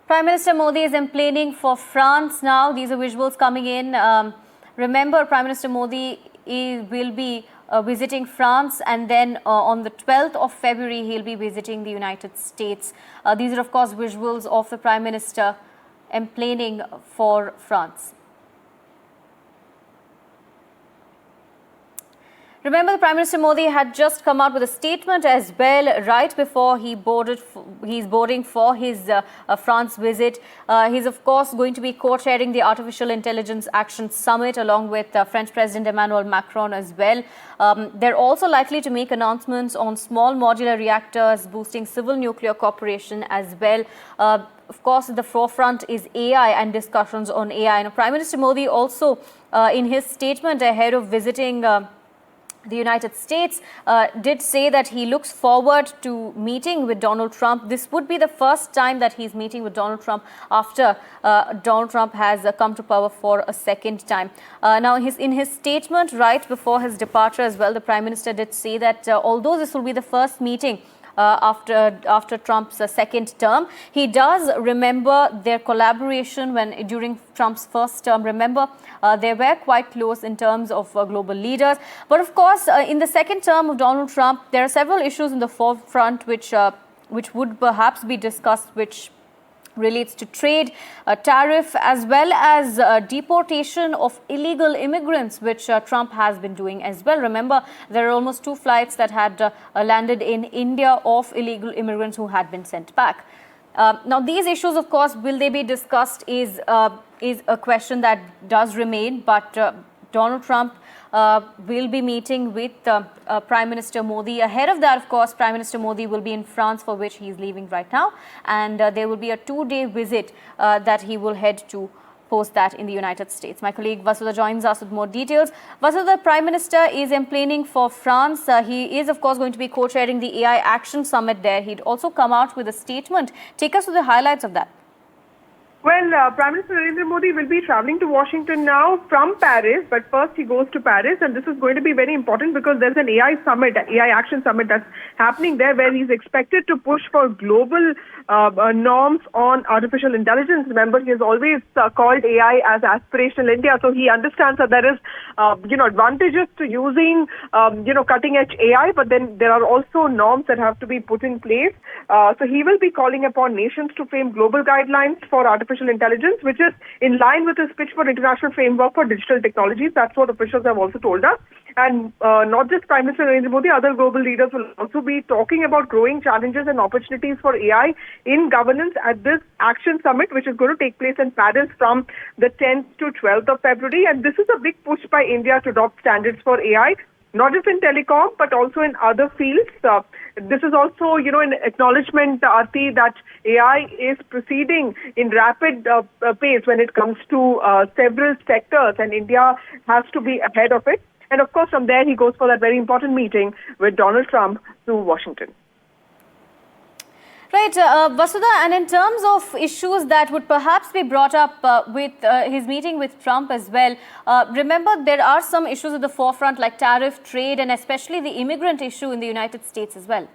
Prime Minister Modi is emplaining for France now. These are visuals coming in. Remember, Prime Minister Modi will be visiting France, and then on the 12th of February, he'll be visiting the United States. These are, of course, visuals of the Prime Minister emplaining for France. Remember, the Prime Minister Modi had just come out with a statement as well right before he's boarding for his France visit. He's, of course, going to be co-chairing the Artificial Intelligence Action Summit along with French President Emmanuel Macron as well. They're also likely to make announcements on small modular reactors, boosting civil nuclear cooperation as well. Of course, at the forefront is AI and discussions on AI. And Prime Minister Modi also, in his statement ahead of visiting the United States, did say that he looks forward to meeting with Donald Trump. This would be the first time that he's meeting with Donald Trump after Donald Trump has come to power for a second time. Now, in his statement right before his departure as well, the Prime Minister did say that although this will be the first meeting after Trump's second term, he does remember their collaboration during Trump's first term. Remember, they were quite close in terms of global leaders. But of course, in the second term of Donald Trump, there are several issues in the forefront which would perhaps be discussed, which relates to trade, tariff, as well as deportation of illegal immigrants, which Trump has been doing as well. Remember, there are almost 2 flights that had landed in India of illegal immigrants who had been sent back. Now, these issues, of course, will they be discussed is a question that does remain, but Donald Trump will be meeting with Prime Minister Modi. Ahead of that, of course, Prime Minister Modi will be in France, for which he is leaving right now. And there will be a 2-day visit that he will head to post that in the United States. My colleague Vasudha joins us with more details. Vasudha, the Prime Minister is emplaining for France. He is, of course, going to be co-chairing the AI Action Summit there. He'd also come out with a statement. Take us through the highlights of that. Well, Prime Minister Narendra Modi will be traveling to Washington now from Paris, but first he goes to Paris, and this is going to be very important because there's an AI summit, AI Action Summit that's happening there, where he's expected to push for global norms on artificial intelligence. Remember, he has always called AI as aspirational India, so he understands that there is, advantages to using, cutting-edge AI, but then there are also norms that have to be put in place. So he will be calling upon nations to frame global guidelines for artificial intelligence, which is in line with his pitch for international framework for digital technologies. That's what officials have also told us. And not just Prime Minister Narendra Modi, other global leaders will also be talking about growing challenges and opportunities for AI in governance at this Action Summit, which is going to take place in Paris from the 10th to 12th of February. And this is a big push by India to adopt standards for AI, not just in telecom, but also in other fields. This is also, an acknowledgement, Aarti, that AI is proceeding in rapid pace when it comes to several sectors, and India has to be ahead of it. And of course, from there, he goes for that very important meeting with Donald Trump to Washington. Right, Vasudha, and in terms of issues that would perhaps be brought up with his meeting with Trump as well, remember there are some issues at the forefront like tariff, trade, and especially the immigrant issue in the United States as well.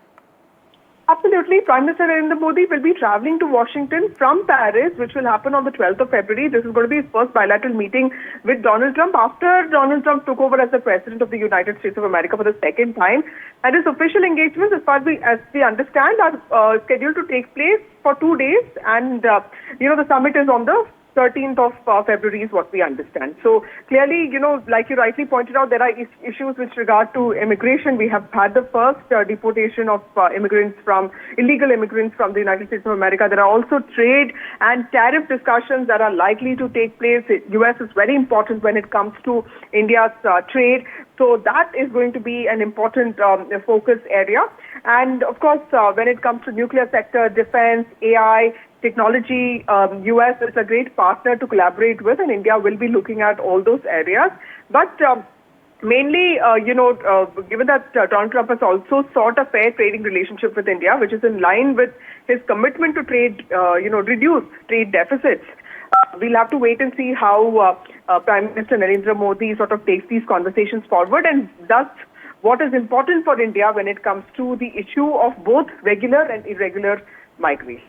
Absolutely. Prime Minister Narendra Modi will be traveling to Washington from Paris, which will happen on the 12th of February. This is going to be his first bilateral meeting with Donald Trump after Donald Trump took over as the President of the United States of America for the second time. And his official engagements, as far as we understand, are scheduled to take place for 2 days. And, the summit is on the 13th of February is what we understand. So clearly, like you rightly pointed out, there are issues with regard to immigration. We have had the first deportation of illegal immigrants from the United States of America. There are also trade and tariff discussions that are likely to take place. The U.S. is very important when it comes to India's trade. So that is going to be an important focus area. And of course, when it comes to nuclear sector, defense, AI, technology, U.S. is a great partner to collaborate with, and India will be looking at all those areas. But mainly, given that Donald Trump has also sought a fair trading relationship with India, which is in line with his commitment to trade, reduce trade deficits, we'll have to wait and see how Prime Minister Narendra Modi sort of takes these conversations forward, and thus what is important for India when it comes to the issue of both regular and irregular migrants.